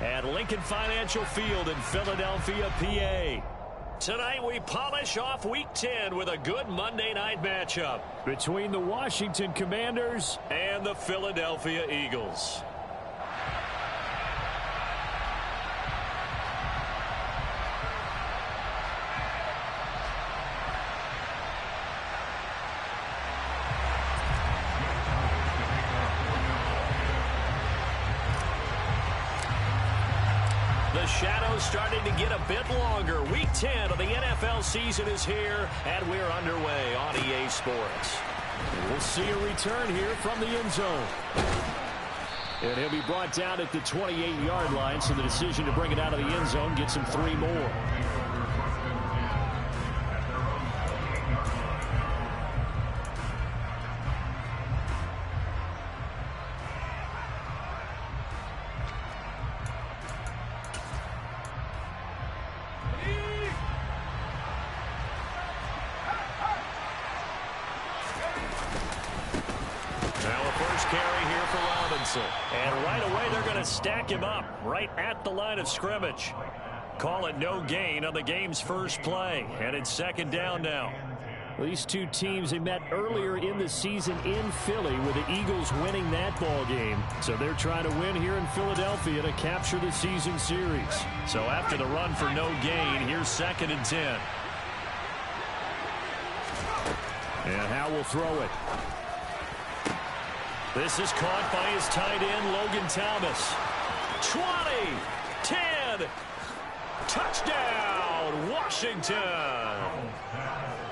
at Lincoln Financial Field in Philadelphia, PA. Tonight we polish off Week 10 with a good Monday night matchup between the Washington Commanders and the Philadelphia Eagles. The shadow's starting to get a bit longer. Week 10 of the NFL season is here, and we're underway on EA Sports. We'll see a return here from the end zone. And he'll be brought down at the 28-yard line, so the decision to bring it out of the end zone gets him 3 more. And right away, they're going to stack him up right at the line of scrimmage. Call it no gain on the game's first play. And it's second down now. These two teams, they met earlier in the season in Philly with the Eagles winning that ball game. So they're trying to win here in Philadelphia to capture the season series. So after the run for no gain, here's 2nd and 10. And Howe will throw it. This is caught by his tight end, Logan Thomas. 20, 10, touchdown, Washington.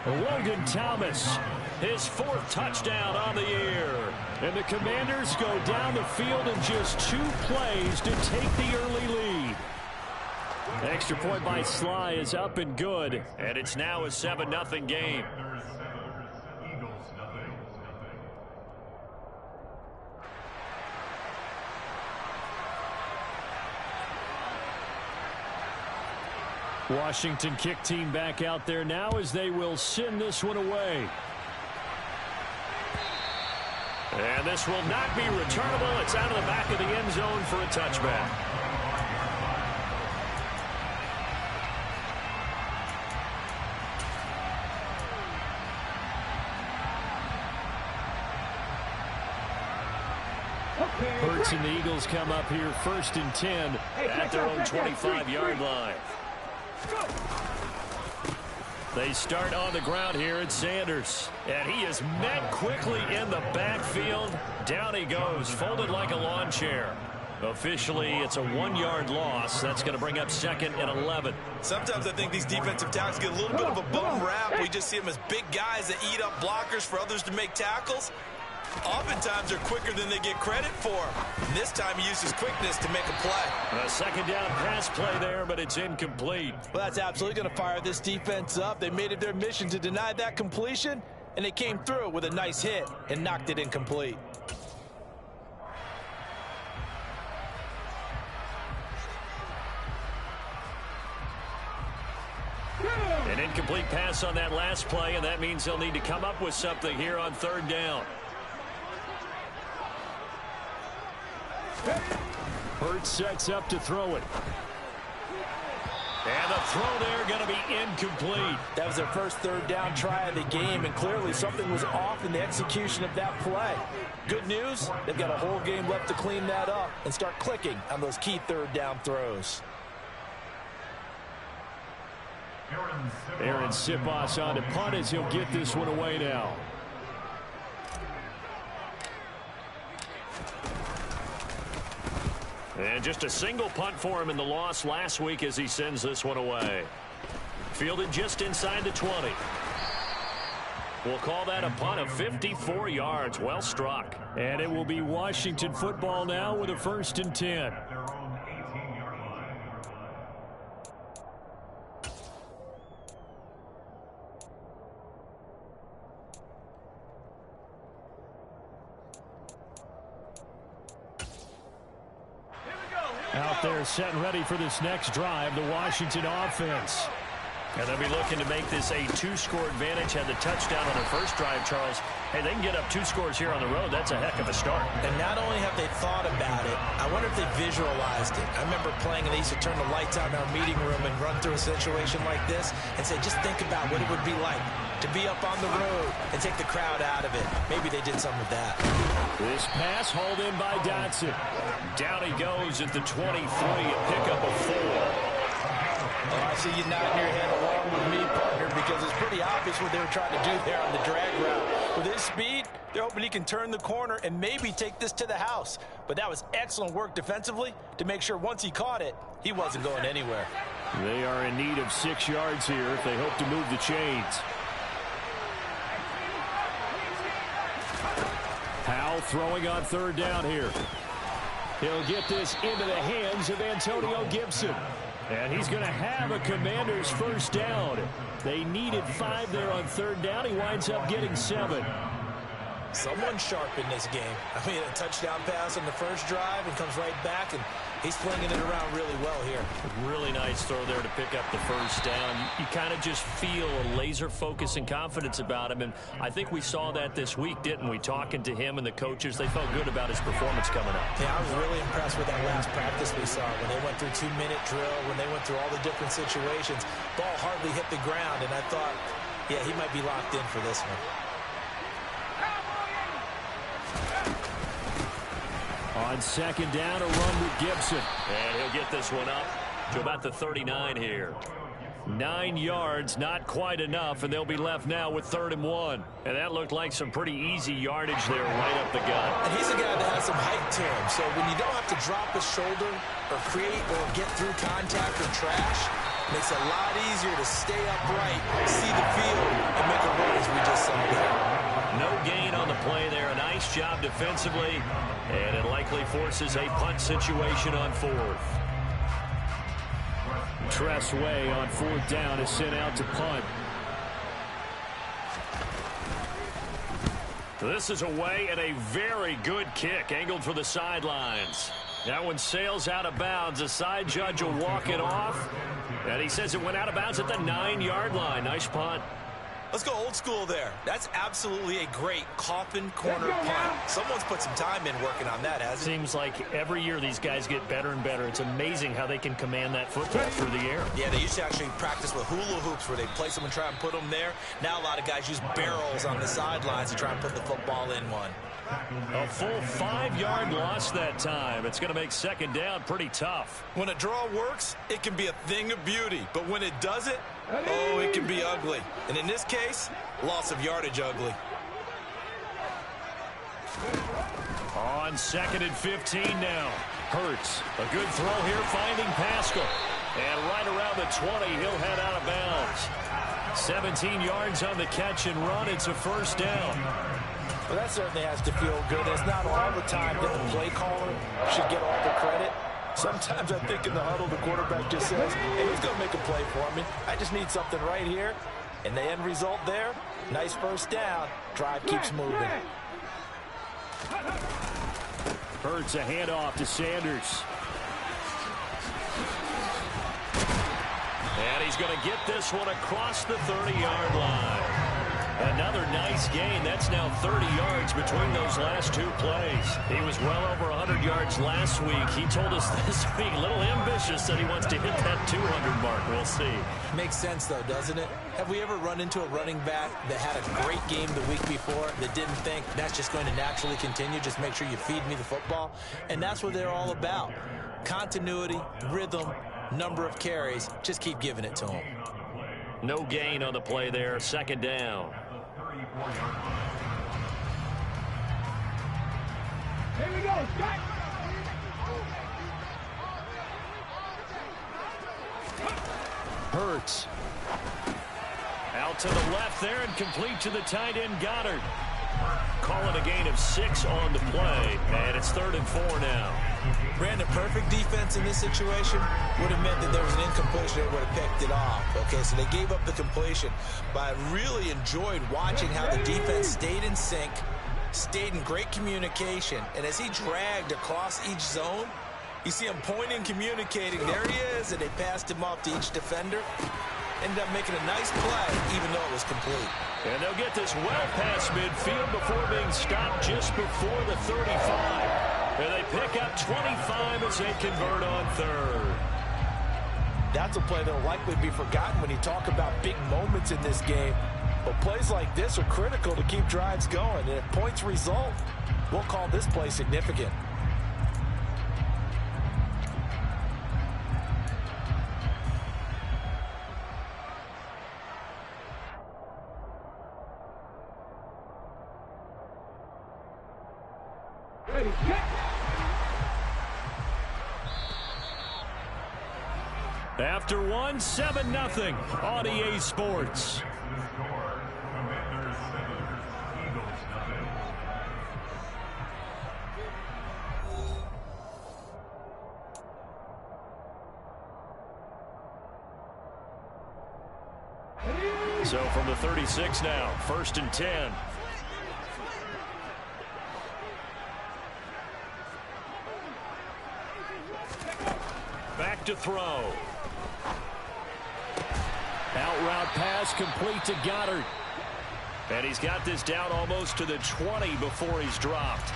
Logan Thomas, his 4th touchdown on the year. And the Commanders go down the field in just 2 plays to take the early lead. Extra point by Sly is up and good, and it's now a 7-0 game. Washington kick team back out there now as they will send this one away. And this will not be returnable. It's out of the back of the end zone for a touchback. Hurts and the Eagles come up here 1st and 10 at their own 25-yard line. They start on the ground here at Sanders. And he is met quickly in the backfield. Down he goes, folded like a lawn chair. Officially, it's a 1-yard loss. That's going to bring up 2nd and 11. Sometimes I think these defensive tackles get a little bit of a bum rap. We just see them as big guys that eat up blockers for others to make tackles. Oftentimes they're quicker than they get credit for. And this time he uses quickness to make a play. A 2nd down pass play there, but it's incomplete. Well, that's absolutely going to fire this defense up. They made it their mission to deny that completion, and they came through with a nice hit and knocked it incomplete. An incomplete pass on that last play, and that means they'll need to come up with something here on 3rd down. Hurts sets up to throw it. And the throw there going to be incomplete. That was their first 3rd down try of the game, and clearly something was off in the execution of that play. Good news, they've got a whole game left to clean that up and start clicking on those key 3rd down throws. Aaron Siposs on to punt as he'll get this one away now. And just a single punt for him in the loss last week as he sends this one away. Fielded just inside the 20. We'll call that a punt of 54 yards. Well struck. And it will be Washington football now with a 1st and 10. Out there set and ready for this next drive, the Washington offense. And they'll be looking to make this a 2-score advantage. Had the touchdown on their first drive, Charles. Hey, they can get up 2 scores here on the road. That's a heck of a start. And not only have they thought about it, I wonder if they visualized it. I remember playing, and they used to turn the lights out in our meeting room and run through a situation like this and say, just think about what it would be like to be up on the road and take the crowd out of it. Maybe they did some of that. This pass hauled in by Dotson. Down he goes at the 23, a pickup of 4. Oh, I see you nodding your head along with me, partner, because it's pretty obvious what they were trying to do there on the drag route. With his speed, they're hoping he can turn the corner and maybe take this to the house. But that was excellent work defensively to make sure once he caught it, he wasn't going anywhere. They are in need of 6 yards here if they hope to move the chains. Powell throwing on 3rd down here. He'll get this into the hands of Antonio Gibson. And he's going to have a Commanders first down. They needed 5 there on 3rd down. He winds up getting 7. Someone sharp in this game. I mean, a touchdown pass on the first drive and comes right back, and he's flinging it around really well here. Really nice throw there to pick up the first down. You kind of just feel a laser focus and confidence about him, and I think we saw that this week, didn't we? Talking to him and the coaches, they felt good about his performance coming up. Yeah, I was really impressed with that last practice we saw when they went through 2-minute drill, when they went through all the different situations. Ball hardly hit the ground, and I thought, yeah, he might be locked in for this one. On 2nd down, a run with Gibson. And he'll get this one up to about the 39 here. 9 yards, not quite enough, and they'll be left now with 3rd and 1. And that looked like some pretty easy yardage there right up the gut. And he's a guy that has some height to him, so when you don't have to drop his shoulder or create or get through contact or trash, it makes it a lot easier to stay upright, see the field, and make a run as we just saw there. No gain on the play there. A nice job defensively, and it likely forces a punt situation on 4th. Tress Way on 4th down is sent out to punt. This is away and a very good kick angled for the sidelines. That one sails out of bounds. The side judge will walk it off, and he says it went out of bounds at the 9-yard line. Nice punt. Let's go old school there. That's absolutely a great coffin corner punt. Someone's put some time in working on that, hasn't it? Seems like every year these guys get better and better. It's amazing how they can command that football through the air. Yeah, they used to actually practice with hula hoops where they place them and try and put them there. Now a lot of guys use barrels on the sidelines to try and put the football in one. A full 5-yard loss that time. It's going to make 2nd down pretty tough. When a draw works, it can be a thing of beauty. But when it doesn't, oh, it can be ugly. And in this case, loss of yardage ugly. On 2nd and 15 now. Hurts. A good throw here, finding Pascal. And right around the 20, he'll head out of bounds. 17 yards on the catch and run. It's a first down. Well, that certainly has to feel good. It's not all the time that the play caller should get all the credit. Sometimes I think in the huddle, the quarterback just says, hey, who's going to make a play for me? I just need something right here. And the end result there, nice first down. Drive keeps moving. Hurts a handoff to Sanders. And he's going to get this one across the 30-yard line. Another nice gain. That's now 30 yards between those last 2 plays. He was well over 100 yards last week. He told us this week, a little ambitious, that he wants to hit that 200 mark. We'll see. Makes sense, though, doesn't it? Have we ever run into a running back that had a great game the week before that didn't think that's just going to naturally continue? Just make sure you feed me the football. And that's what they're all about. Continuity, rhythm, number of carries. Just keep giving it to them. No gain on the play there. 2nd down. Here we go, Scott. Hurts. Out to the left there and complete to the tight end Goddard. Call it a gain of 6 on the play, and it's 3rd and 4 now. Brandon, perfect defense in this situation would have meant that there was an incompletion that would have picked it off. Okay, so they gave up the completion, but I really enjoyed watching how the defense stayed in sync, stayed in great communication, and as he dragged across each zone, you see him pointing, communicating. There he is, and they passed him off to each defender. ended up making a nice play, even though it was complete. And they'll get this well past midfield before being stopped just before the 35. And they pick up 25 as they convert on third. That's a play that will likely be forgotten when you talk about big moments in this game. But plays like this are critical to keep drives going. And if points result, we'll call this play significant. Ready, get. After one, 7-0 on EA Sports. So from the 36 now, 1st and 10. Back to throw. Out route pass complete to Goddard. And he's got this down almost to the 20 before he's dropped.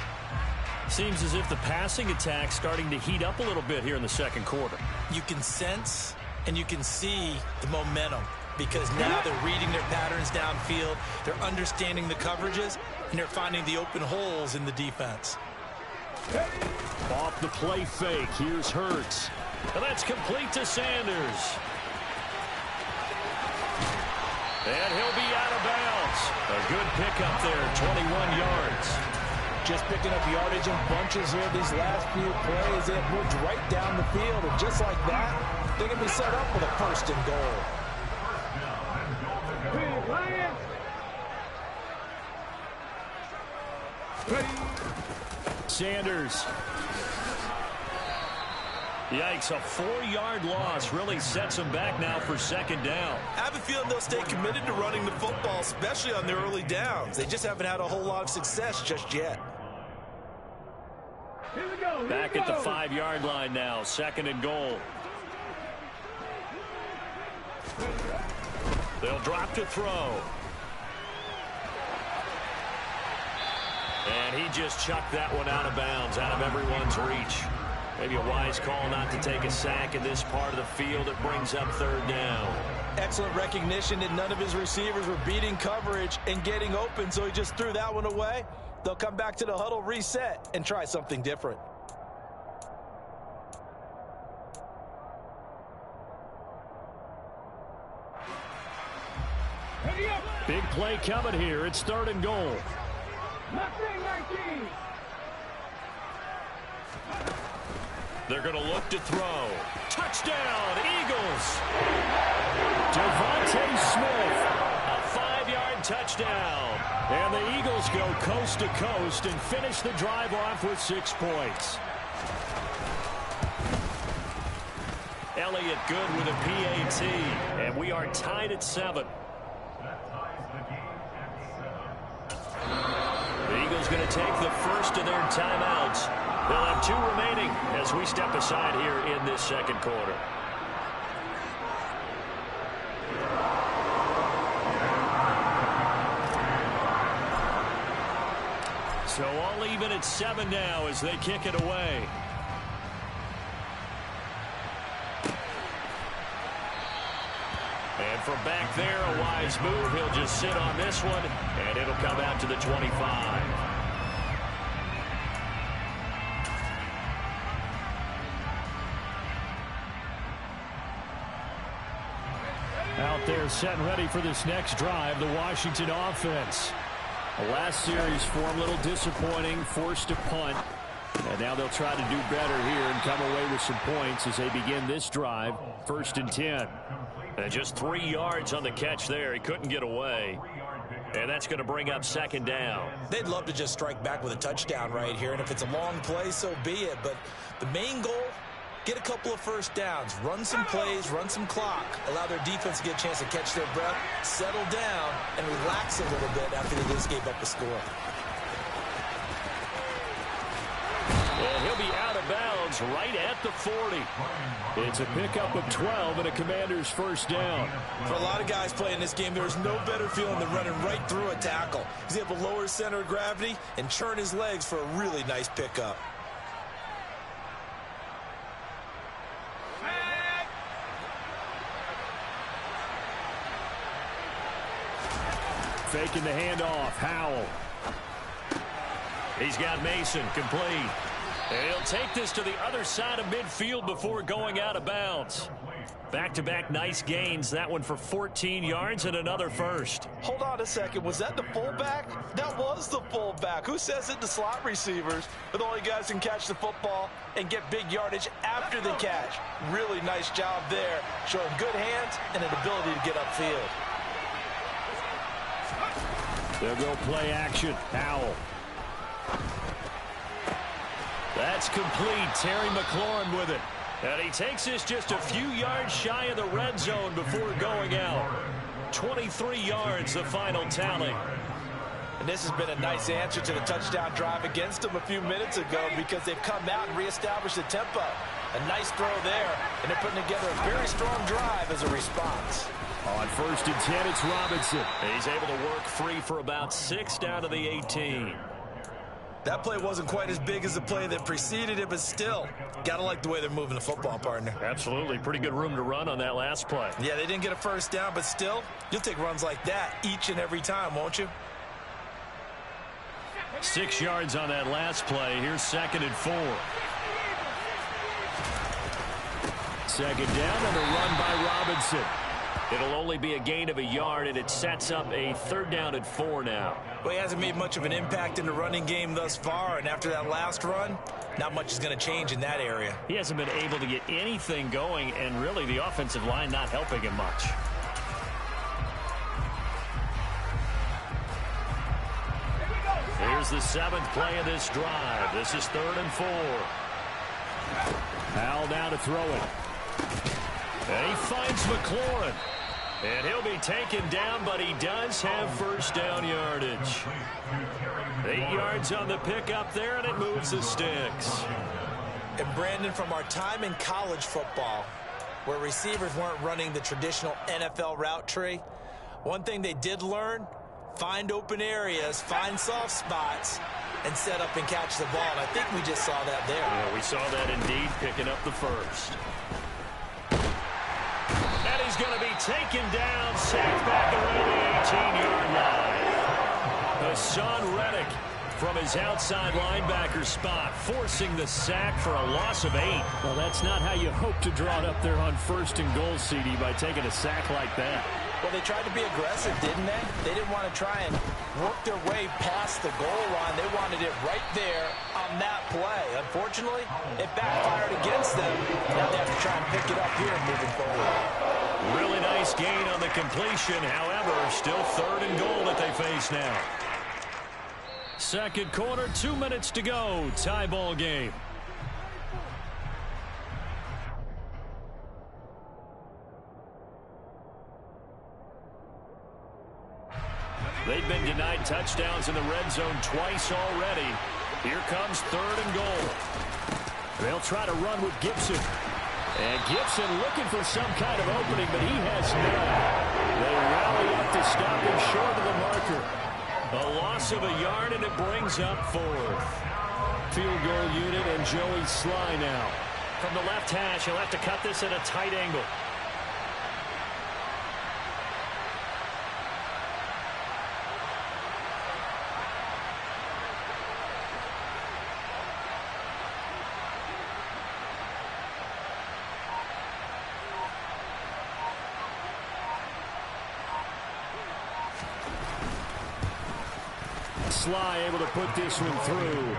Seems as if the passing attack's starting to heat up a little bit here in the second quarter. You can sense and you can see the momentum because now they're reading their patterns downfield, they're understanding the coverages, and they're finding the open holes in the defense. Off the play fake, here's Hurts. And that's complete to Sanders. And he'll be out of bounds. A good pickup there, 21 yards. Just picking up yardage in bunches here these last few plays. They have moved right down the field, and just like that, they're going to be set up with a 1st and goal. Sanders. Yikes, a 4-yard loss really sets them back now for 2nd down. I have a feeling they'll stay committed to running the football, especially on their early downs. They just haven't had a whole lot of success just yet. Here we go. Back at the 5-yard line now, 2nd and goal. They'll drop to throw. And he just chucked that one out of bounds, out of everyone's reach. Maybe a wise call not to take a sack in this part of the field. It brings up 3rd down. Excellent recognition that none of his receivers were beating coverage and getting open, so he just threw that one away. They'll come back to the huddle, reset, and try something different. Big play coming here. It's 3rd and goal. They're going to look to throw. Touchdown, Eagles. Devontae Smith, a 5-yard touchdown. And the Eagles go coast to coast and finish the drive off with 6 points. Elliott good with a PAT, and we are tied at 7. The Eagles going to take the first of their timeouts. They'll have 2 remaining as we step aside here in this second quarter. So all even at 7 now as they kick it away. And from back there, a wise move. He'll just sit on this one, and it'll come out to the 25. Out there set and ready for this next drive, the Washington offense. The last series for them, a little disappointing, forced to punt. And now they'll try to do better here and come away with some points as they begin this drive, 1st and 10. And just 3 yards on the catch there. He couldn't get away. And that's going to bring up 2nd down. They'd love to just strike back with a touchdown right here. And if it's a long play, so be it. But the main goal, get a couple of 1st downs. Run some plays, run some clock. Allow their defense to get a chance to catch their breath, settle down, and relax a little bit after they just gave up the score. And he'll be out of bounds is right at the 40. It's a pickup of 12 and a Commander's first down. For a lot of guys playing this game, there's no better feeling than running right through a tackle. He's able to lower his center of gravity and churn his legs for a really nice pickup. Faking the handoff. Howell. He's got Mason complete. And he'll take this to the other side of midfield before going out of bounds. Back-to-back nice gains. That one for 14 yards and another first. Hold on a second. Was that the fullback? That was the fullback. Who says it? The slot receivers. But all you guys can catch the football and get big yardage after the catch. Really nice job there. Showing good hands and an ability to get upfield. They'll go play action. Howell. That's complete. Terry McLaurin with it. And he takes this just a few yards shy of the red zone before going out. 23 yards, the final tally. And this has been a nice answer to the touchdown drive against them a few minutes ago because they've come out and reestablished the tempo. A nice throw there, and they're putting together a very strong drive as a response. On 1st and 10, it's Robinson. He's able to work free for about 6 down to the 18. That play wasn't quite as big as the play that preceded it, but still, gotta like the way they're moving the football, partner. Absolutely. Pretty good room to run on that last play. Yeah, they didn't get a first down, but still, you'll take runs like that each and every time, won't you? 6 yards on that last play. Here's 2nd and 4. 2nd down and a run by Robinson. It'll only be a gain of a yard, and it sets up a 3rd down and 4 now. Well, he hasn't made much of an impact in the running game thus far, and after that last run, not much is going to change in that area. He hasn't been able to get anything going, and really the offensive line not helping him much. Here's the 7th play of this drive. This is 3rd and 4. Howell now to throw it. And he finds McLaurin. And he'll be taken down, but he does have first down yardage. 8 yards on the pickup there, and it moves the sticks. And Brandon, from our time in college football, where receivers weren't running the traditional NFL route tree, one thing they did learn, find open areas, find soft spots, and set up and catch the ball. And I think we just saw that there. Yeah, we saw that indeed, picking up the first. And he's going to be taken down, sacked back around the 18-yard line. Hassan Reddick from his outside linebacker spot, forcing the sack for a loss of 8. Well, that's not how you hope to draw it up there on 1st and goal, CD, by taking a sack like that. Well, they tried to be aggressive, didn't they? They didn't want to try and work their way past the goal line. They wanted it right there on that play. Unfortunately, it backfired against them. Now they have to try and pick it up here moving forward. Really nice gain on the completion. However, still 3rd and goal that they face now. 2nd quarter, 2 minutes to go. Tie ball game. They've been denied touchdowns in the red zone twice already. Here comes 3rd and goal. They'll try to run with Gibson. And Gibson looking for some kind of opening, but he has none. They rally up to stop him short of the marker. A loss of a yard, and it brings up 4th. Field goal unit and Joey Sly now. From the left hash, he'll have to cut this at a tight angle. Sly able to put this one through.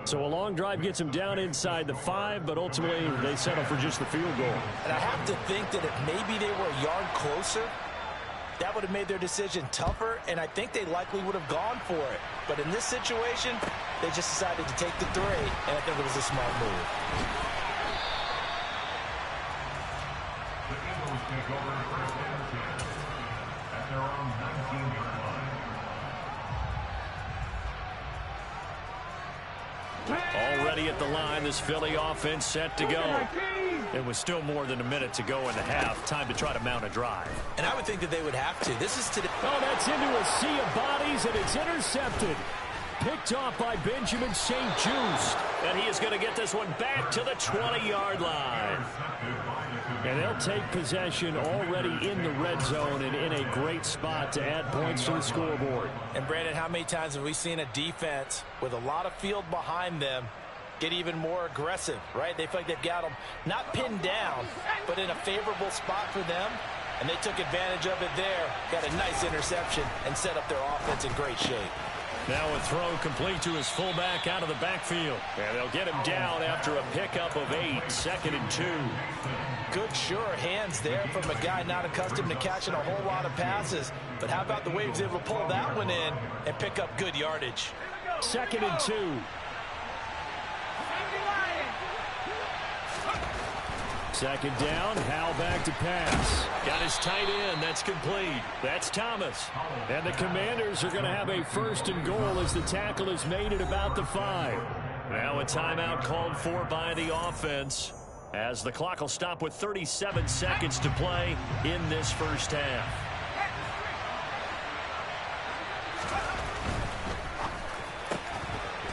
So a long drive gets him down inside the 5, but ultimately they settle for just the field goal. And I have to think that if maybe they were a yard closer, that would have made their decision tougher, and I think they likely would have gone for it. But in this situation, they just decided to take the 3, and I think it was a smart move. The Eagles take over first and 10 at their own 19-yard line. Already at the line, this Philly offense set to go. It was still more than a minute to go in the half. Time to try to mount a drive. And I would think that they would have to. This is today. Oh, that's into a sea of bodies, and it's intercepted. Picked off by Benjamin St-Juste. And he is going to get this one back to the 20-yard line. And they'll take possession already in the red zone and in a great spot to add points to the scoreboard. And, Brandon, how many times have we seen a defense with a lot of field behind them get even more aggressive, right? They feel like they've got them not pinned down, but in a favorable spot for them. And they took advantage of it there. Got a nice interception and set up their offense in great shape. Now a throw complete to his fullback out of the backfield. And they'll get him down after a pickup of 8, 2nd and 2. Good, sure hands there from a guy not accustomed to catching a whole lot of passes. But how about the way he was able to pull that one in and pick up good yardage? 2nd and 2. Second down, Howell back to pass. Got his tight end, that's complete. That's Thomas. And the Commanders are going to have a 1st and goal as the tackle is made at about the 5. Now a timeout called for by the offense, as the clock will stop with 37 seconds to play in this first half.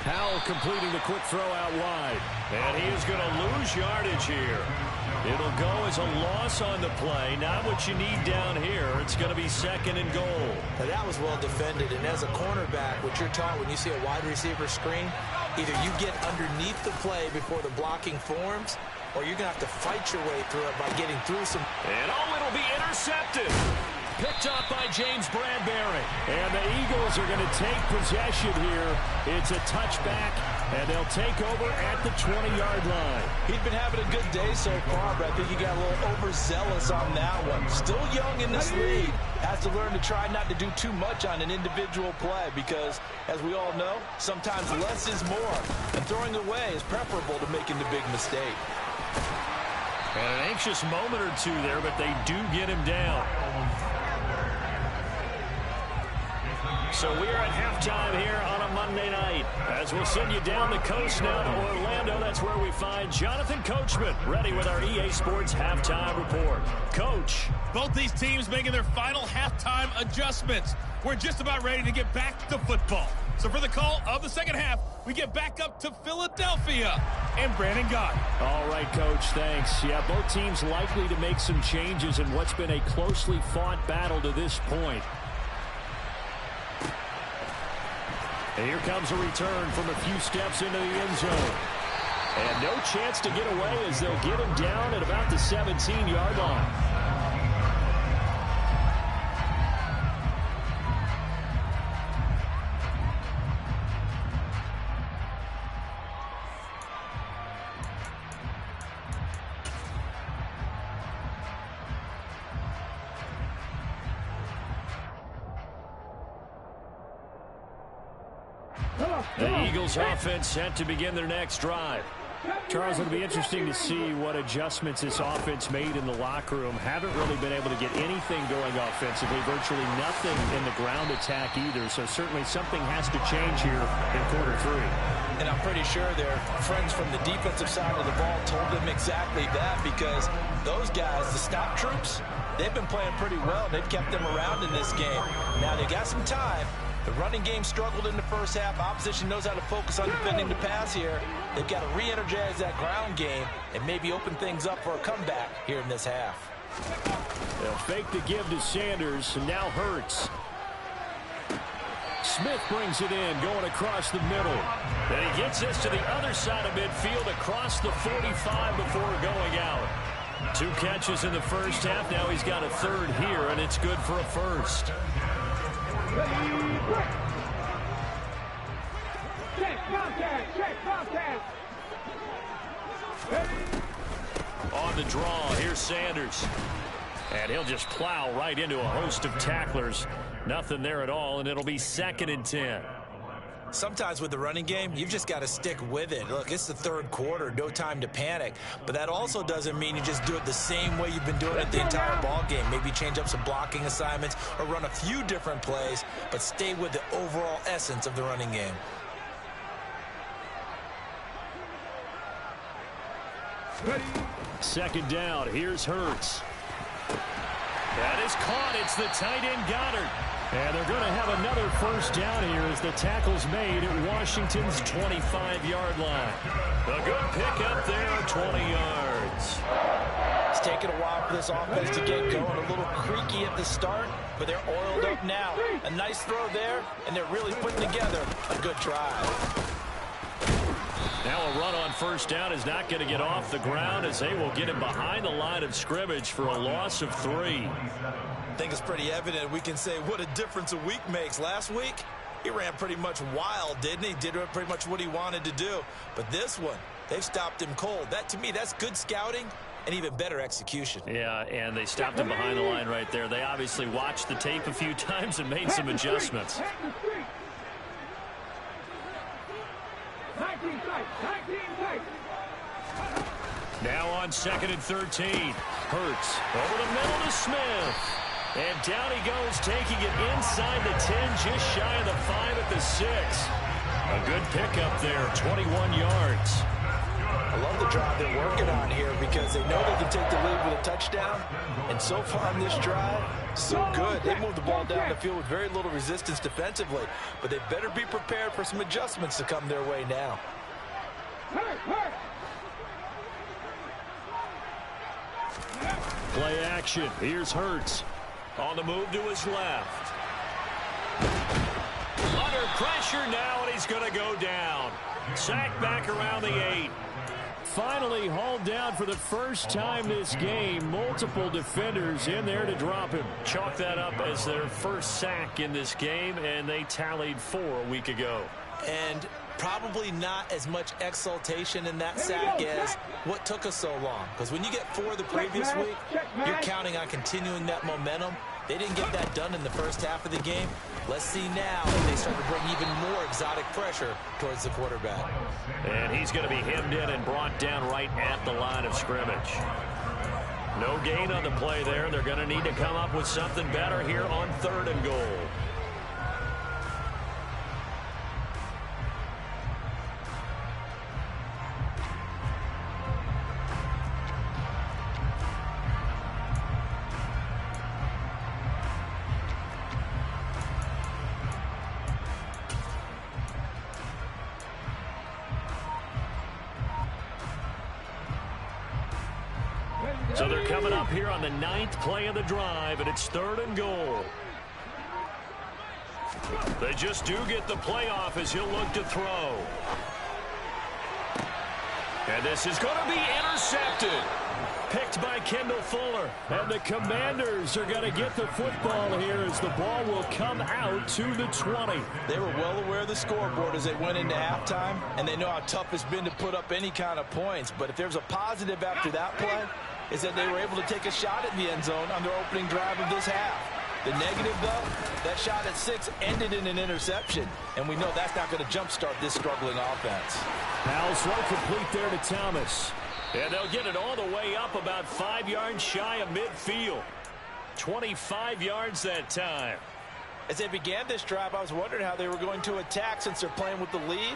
Howell completing the quick throw out wide. And he is going to lose yardage here. It'll go as a loss on the play. Not what you need down here. It's going to be 2nd and goal. Now that was well defended. And as a cornerback, what you're taught when you see a wide receiver screen, either you get underneath the play before the blocking forms, or you're going to have to fight your way through it by getting through some. And it'll be intercepted. Picked up by James Bradbury. And the Eagles are going to take possession here. It's a touchback, and they'll take over at the 20-yard line. He'd been having a good day so far, but I think he got a little overzealous on that one. Still young in this league. Has to learn to try not to do too much on an individual play because, as we all know, sometimes less is more. And throwing away is preferable to making the big mistake. And an anxious moment or two there, but they do get him down. So we are at halftime here on a Monday night. As we'll send you down the coast now to Orlando, that's where we find Jonathan Coachman, ready with our EA Sports Halftime Report. Coach. Both these teams making their final halftime adjustments. We're just about ready to get back to football. So for the call of the second half, we get back up to Philadelphia and Brandon Gaudin. All right, Coach, thanks. Yeah, both teams likely to make some changes in what's been a closely fought battle to this point. And here comes a return from a few steps into the end zone. And no chance to get away as they'll get him down at about the 17-yard line. The Eagles offense set to begin their next drive. Charles, it'll be interesting to see what adjustments this offense made in the locker room. Haven't really been able to get anything going offensively, virtually nothing in the ground attack either. So certainly something has to change here in quarter 3. And I'm pretty sure their friends from the defensive side of the ball told them exactly that, because those guys, the stop troops, they've been playing pretty well. They've kept them around in this game. Now they got some time. The running game struggled in the first half. Opposition knows how to focus on defending the pass here. They've got to re-energize that ground game and maybe open things up for a comeback here in this half. They'll fake the give to Sanders, and now Hurts. Smith brings it in, going across the middle. Then he gets this to the other side of midfield across the 45 before going out. 2 catches in the first half. Now he's got a 3rd here, and it's good for a 1st. On the draw, here's Sanders. And he'll just plow right into a host of tacklers. Nothing there at all, and it'll be 2nd and 10. Sometimes with the running game, you've just got to stick with it. Look, it's the 3rd quarter, no time to panic. But that also doesn't mean you just do it the same way you've been doing it the entire ball game. Maybe change up some blocking assignments or run a few different plays, but stay with the overall essence of the running game. Second down. Here's Hurts. That is caught. It's the tight end Goddard. And they're going to have another first down here as the tackle's made at Washington's 25-yard line. A good pickup there, 20 yards. It's taken a while for this offense to get going. A little creaky at the start, but they're oiled up now. A nice throw there, and they're really putting together a good drive. Now a run on first down is not going to get off the ground as they will get him behind the line of scrimmage for a loss of 3. I think it's pretty evident we can say what a difference a week makes. Last week, he ran pretty much wild, didn't he? Did pretty much what he wanted to do. But this one, they've stopped him cold. That, to me, that's good scouting and even better execution. Yeah, and they stopped him behind the line right there. They obviously watched the tape a few times and made some adjustments. Now on 2nd and 13. Hurts over the middle to Smith. And down he goes, taking it inside the 10, just shy of the 5 at the 6. A good pickup there, 21 yards. I love the drive they're working on here because they know they can take the lead with a touchdown. And so far on this drive, so good. They moved the ball down the field with very little resistance defensively. But they better be prepared for some adjustments to come their way now. Play action. Here's Hurts. On the move to his left. Under pressure now, and he's going to go down. Sacked back around the 8. Finally hauled down for the first time this game. Multiple defenders in there to drop him. Chalk that up as their first sack in this game, and they tallied 4 a week ago. And probably not as much exultation in that sack as what took us so long. Because when you get 4 the previous week, you're counting on continuing that momentum. They didn't get that done in the first half of the game. Let's see now if they start to bring even more exotic pressure towards the quarterback. And he's going to be hemmed in and brought down right at the line of scrimmage. No gain on the play there. They're going to need to come up with something better here on 3rd and goal. So they're coming up here on the 9th play of the drive, and it's 3rd and goal. They just do get the play off as he'll look to throw. And this is going to be intercepted. Picked by Kendall Fuller. And the Commanders are going to get the football here as the ball will come out to the 20. They were well aware of the scoreboard as they went into halftime, and they know how tough it's been to put up any kind of points. But if there's a positive after that play, is that they were able to take a shot at the end zone on their opening drive of this half. The negative, though, that shot at 6 ended in an interception, and we know that's not going to jumpstart this struggling offense. Powell throw complete there to Thomas. And they'll get it all the way up about 5 yards shy of midfield. 25 yards that time. As they began this drive, I was wondering how they were going to attack since they're playing with the lead.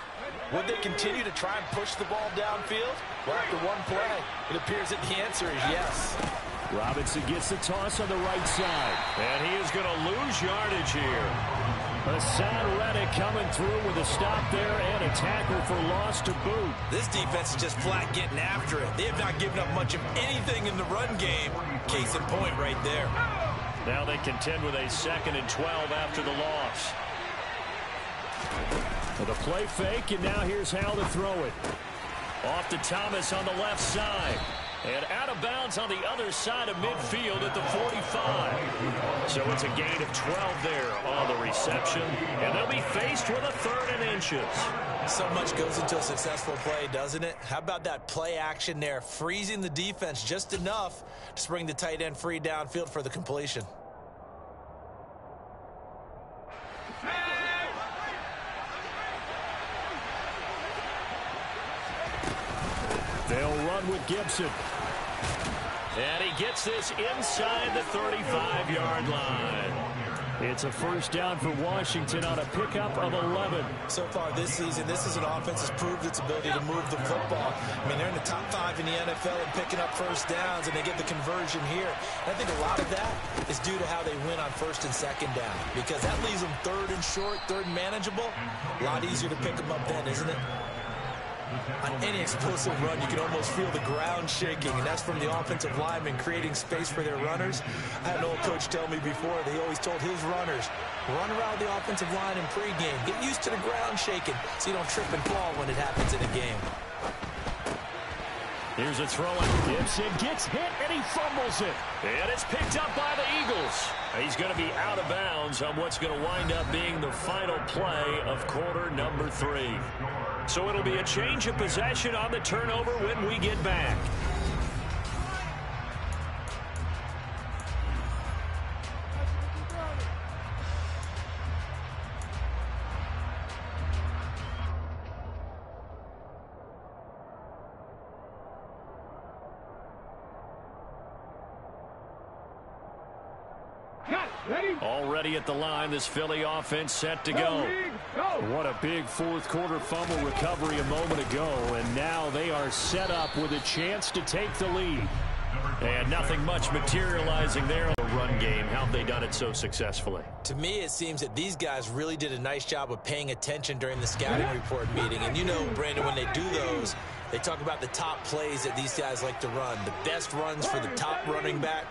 Would they continue to try and push the ball downfield? Well, after one play, it appears that the answer is yes. Robinson gets the toss on the right side. And he is going to lose yardage here. Hassan Reddick coming through with a stop there and a tackle for loss to boot. This defense is just flat getting after it. They have not given up much of anything in the run game. Case in point right there. Now they contend with a 2nd and 12 after the loss. With a play fake, and now here's Hal to throw it. Off to Thomas on the left side. And out of bounds on the other side of midfield at the 45. So it's a gain of 12 there on the reception. And they'll be faced with a 3rd and inches. So much goes into a successful play, doesn't it? How about that play action there? Freezing the defense just enough to spring the tight end free downfield for the completion. They'll run with Gibson. And he gets this inside the 35-yard line. It's a first down for Washington on a pickup of 11. So far this season, this is an offense that's proved its ability to move the football. I mean, they're in the top 5 in the NFL in picking up first downs, and they get the conversion here. And I think a lot of that is due to how they win on first and second down, because that leaves them third and short, third and manageable. A lot easier to pick them up then, isn't it? On any explosive run, you can almost feel the ground shaking, and that's from the offensive linemen creating space for their runners. I had an old coach tell me before, they always told his runners, run around the offensive line in pregame. Get used to the ground shaking so you don't trip and fall when it happens in a game. Here's a throw, and Gibson gets hit, and he fumbles it. And it's picked up by the Eagles. He's going to be out of bounds on what's going to wind up being the final play of quarter number 3. So it'll be a change of possession on the turnover when we get back. Already at the line, this Philly offense set to go. What a big fourth quarter fumble recovery a moment ago, and now they are set up with a chance to take the lead. And nothing much materializing there in the run game. How have they done it so successfully? To me, it seems that these guys really did a nice job of paying attention during the scouting report meeting. And you know, Brandon, when they do those, they talk about the top plays that these guys like to run, the best runs for the top running back.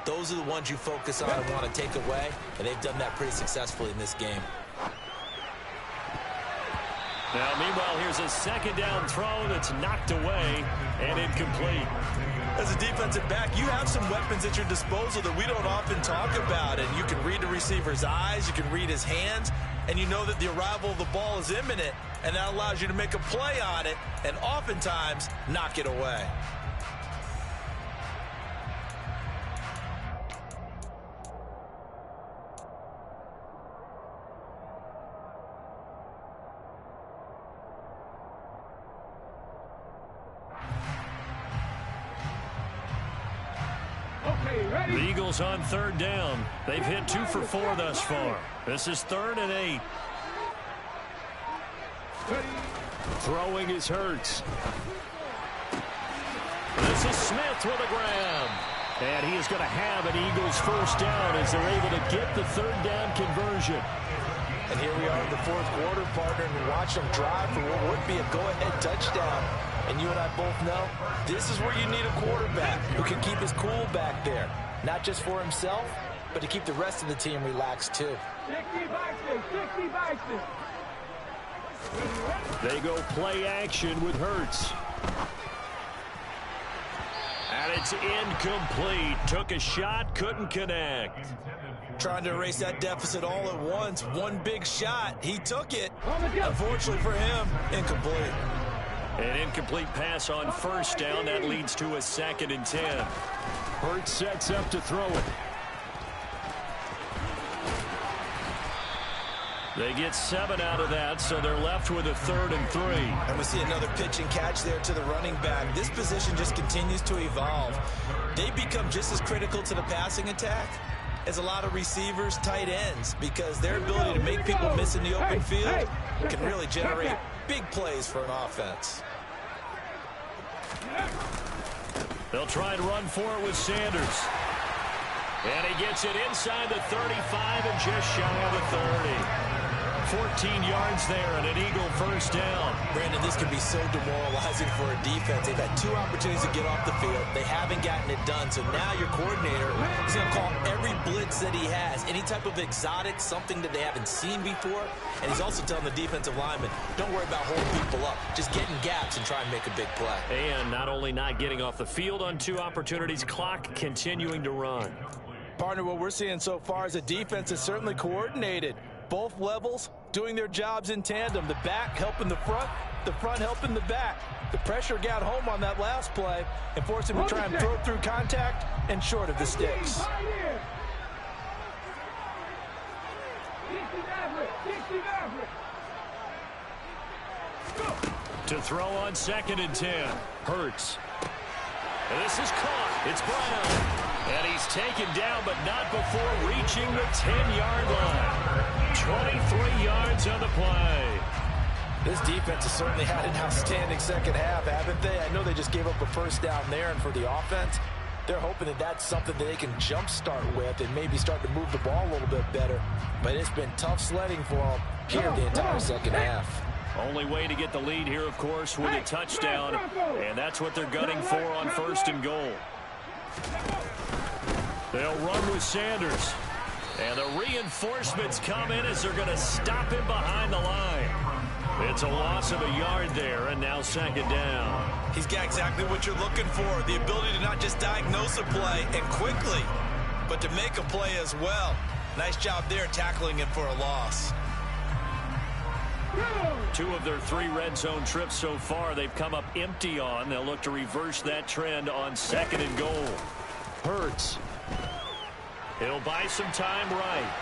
Those are the ones you focus on and want to take away, and they've done that pretty successfully in this game. Now, meanwhile, here's a second down throw that's knocked away and incomplete. As a defensive back, you have some weapons at your disposal that we don't often talk about, and you can read the receiver's eyes, you can read his hands, and you know that the arrival of the ball is imminent, and that allows you to make a play on it and oftentimes knock it away. The Eagles on third down. They've hit 2 for 4 thus far. This is 3rd and 8. Throwing is Hurts. This is Smith with a grab. And he is going to have an Eagles first down as they're able to get the third down conversion. And here we are in the fourth quarter, partner, and watch them drive for what would be a go-ahead touchdown. And you and I both know this is where you need a quarterback who can keep his cool back there. Not just for himself, but to keep the rest of the team relaxed too. They go play action with Hurts. And it's incomplete. Took a shot, couldn't connect. Trying to erase that deficit all at once. One big shot. He took it. Unfortunately for him, incomplete. An incomplete pass on first down. That leads to a 2nd and 10. Hurts sets up to throw it. They get 7 out of that, so they're left with a 3rd and 3. And we see another pitch and catch there to the running back. This position just continues to evolve. They become just as critical to the passing attack as a lot of receivers, tight ends, because their ability to make people miss in the open field can really generate big plays for an offense. They'll try and run for it with Sanders. And he gets it inside the 35 and just shy of the 30. 14 yards there and an Eagle first down. Brandon, this can be so demoralizing for a defense. They've had 2 opportunities to get off the field. They haven't gotten it done. So now your coordinator is going to call every blitz that he has, any type of exotic, something that they haven't seen before. And he's also telling the defensive lineman, don't worry about holding people up. Just get in gaps and try and make a big play. And not only not getting off the field on 2 opportunities, clock continuing to run. Partner, what we're seeing so far is a defense is certainly coordinated. Both levels doing their jobs in tandem. The back helping the front helping the back. The pressure got home on that last play and forced him to try and throw through contact and short of the sticks. To throw on 2nd and 10. Hurts. And this is caught. It's Brown. And he's taken down, but not before reaching the 10-yard line. 23 yards on the play. This defense has certainly had an outstanding second half, haven't they? I know they just gave up a first down there, and for the offense, they're hoping that that's something that they can jumpstart with and maybe start to move the ball a little bit better. But it's been tough sledding for them here the entire second half. Only way to get the lead here, of course, with a touchdown, and that's what they're gunning for on 1st and goal. They'll run with Sanders, and the reinforcements come in as they're going to stop him behind the line. It's a loss of a yard there, and now 2nd down. He's got exactly what you're looking for, the ability to not just diagnose a play and quickly, but to make a play as well. Nice job there tackling him for a loss. 2 of their 3 red zone trips so far they've come up empty on. They'll look to reverse that trend on 2nd and goal. Hurts. He'll buy some time right.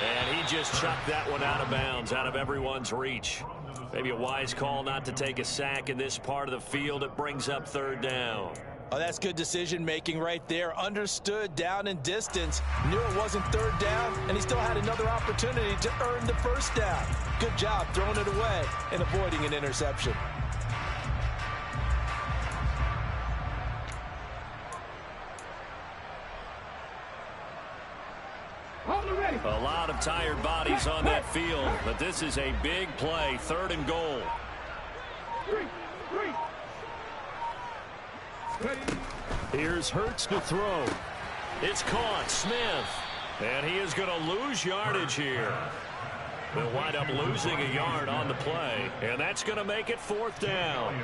And he just chucked that one out of bounds, out of everyone's reach. Maybe a wise call not to take a sack in this part of the field. It brings up 3rd down. Oh, that's good decision-making right there. Understood down and distance. Knew it wasn't 3rd down, and he still had another opportunity to earn the 1st down. Good job throwing it away and avoiding an interception. A lot of tired bodies on that field, but this is a big play. 3rd and goal. Here's Hurts to throw. It's caught. Smith. And he is going to lose yardage here. They'll wind up losing a yard on the play, and that's going to make it 4th down.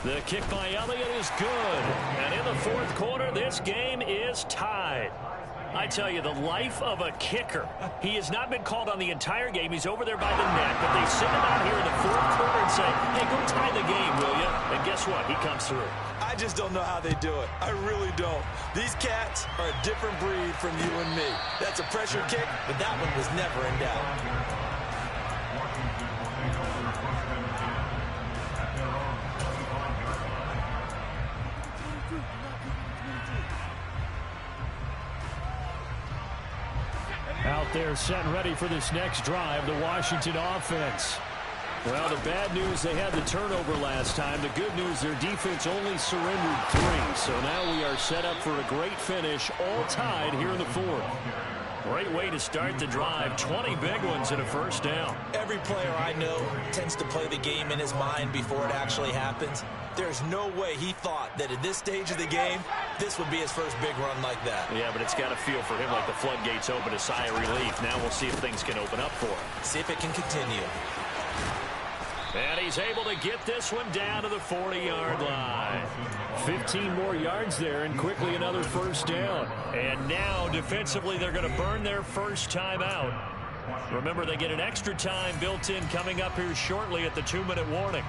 The kick by Elliott is good. And in the 4th quarter, this game is tied. I tell you, the life of a kicker. He has not been called on the entire game. He's over there by the net, but they send him out here in the 4th quarter and say, hey, go tie the game, will you? And guess what? He comes through. I just don't know how they do it. I really don't. These cats are a different breed from you and me. That's a pressure kick, but that one was never in doubt. Out there set and ready for this next drive, the Washington offense. Well, the bad news, they had the turnover last time. The good news, their defense only surrendered 3. So now we are set up for a great finish, all tied here in the 4th. Great way to start the drive. 20 big ones and a 1st down. Every player I know tends to play the game in his mind before it actually happens. There's no way he thought that at this stage of the game, this would be his first big run like that. Yeah, but it's got to feel for him like the floodgates open, a sigh of relief. Now we'll see if things can open up for him. See if it can continue. And he's able to get this one down to the 40-yard line. 15 more yards there, and quickly another 1st down. And now, defensively, they're going to burn their first time out. Remember, they get an extra time built in coming up here shortly at the 2-minute warning.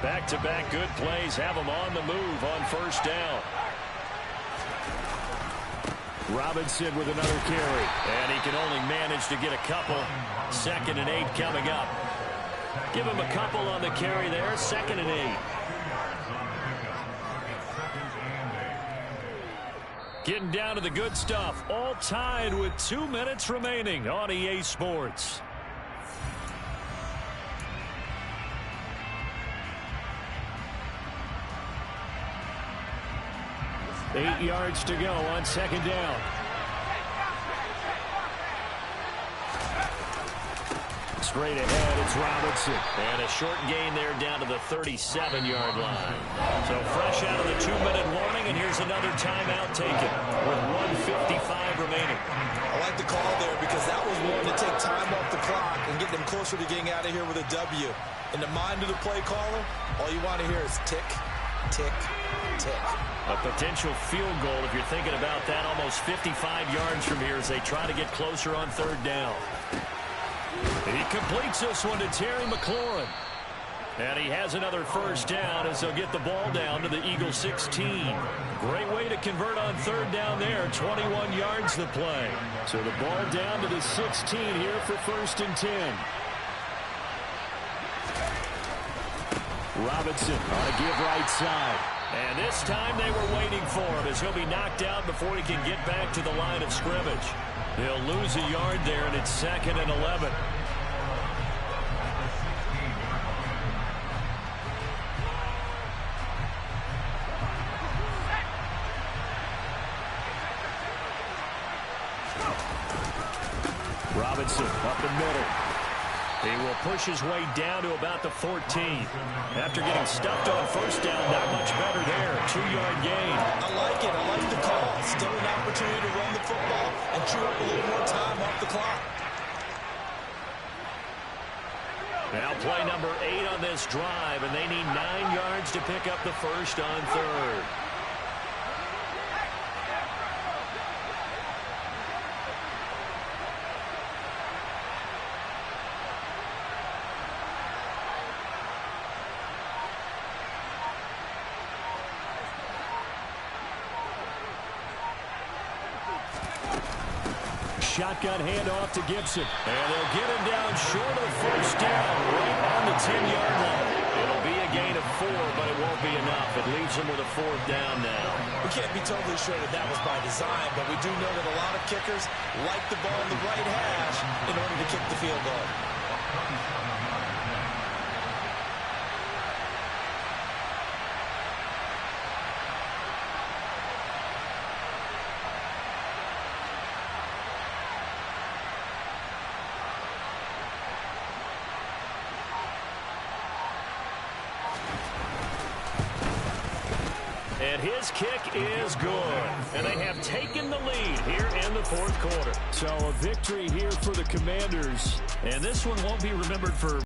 Back-to-back good plays have them on the move on 1st down. Robinson with another carry. And he can only manage to get a couple. 2nd and 8 coming up. Give him a couple on the carry there. 2nd and 8. Getting down to the good stuff. All tied with 2 minutes remaining on EA Sports. Eight yards to go on 2nd down. Straight ahead, it's Robinson. And a short gain there down to the 37-yard line. So fresh out of the 2-minute warning, and here's another timeout taken with 1:55 remaining. I like the call there because that was one to take time off the clock and get them closer to getting out of here with a W. In the mind of the play caller, all you want to hear is tick, tick, tick. A potential field goal, if you're thinking about that, almost 55 yards from here as they try to get closer on 3rd down. He completes this one to Terry McLaurin. And he has another first down as they'll get the ball down to the Eagles 16. Great way to convert on third down there. 21 yards the play. So the ball down to the 16 here for 1st and 10. Robinson on a give right side. And this time they were waiting for him as he'll be knocked out before he can get back to the line of scrimmage. They'll lose a yard there, and it's 2nd and 11. Robinson up the middle. He will push his way down to about the 14. After getting stuffed on first down, not much better there. 2-yard gain. I like it. I like the call. Still an opportunity to run the football and chew up a little more time off the clock. Now play number 8 on this drive, and they need 9 yards to pick up the first on third. Shotgun handoff to Gibson. And they'll get him down short of the first down, right on the 10-yard line. It'll be a gain of 4, but it won't be enough. It leaves him with a 4th down now. We can't be totally sure that was by design, but we do know that a lot of kickers like the ball in the right hash in order to kick the field goal. And his kick is good. And they have taken the lead here in the 4th quarter. So a victory here for the Commanders. And this one won't be remembered for